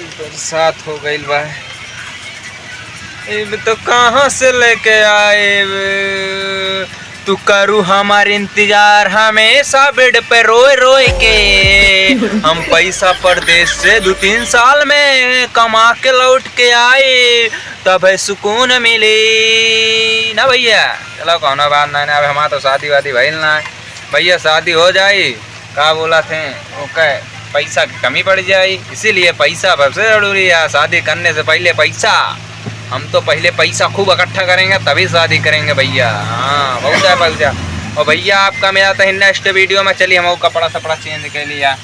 बरसात हो गई बा। तो कहाँ से लेके आए तू करू हमार इंतजार हमेशा बेड पे रोए रोए के। हम पैसा परदेश से 2-3 साल में कमा के लौट के आए तब सुकून मिले ना भैया। चलो कौनो बात नहीं ना, अब हमारा तो शादी वादी भइल ना भैया, शादी हो जाए का बोला थे ओके पैसा की कमी पड़ जाए, इसीलिए पैसा सबसे जरूरी है। शादी करने से पहले पैसा, हम तो पहले पैसा खूब इकट्ठा करेंगे तभी शादी करेंगे भैया। हाँ बहुत है पैसा। और भैया आपका मेरा तो नेक्स्ट वीडियो में चलिए हम कपड़ा सपड़ा चेंज कर लिया।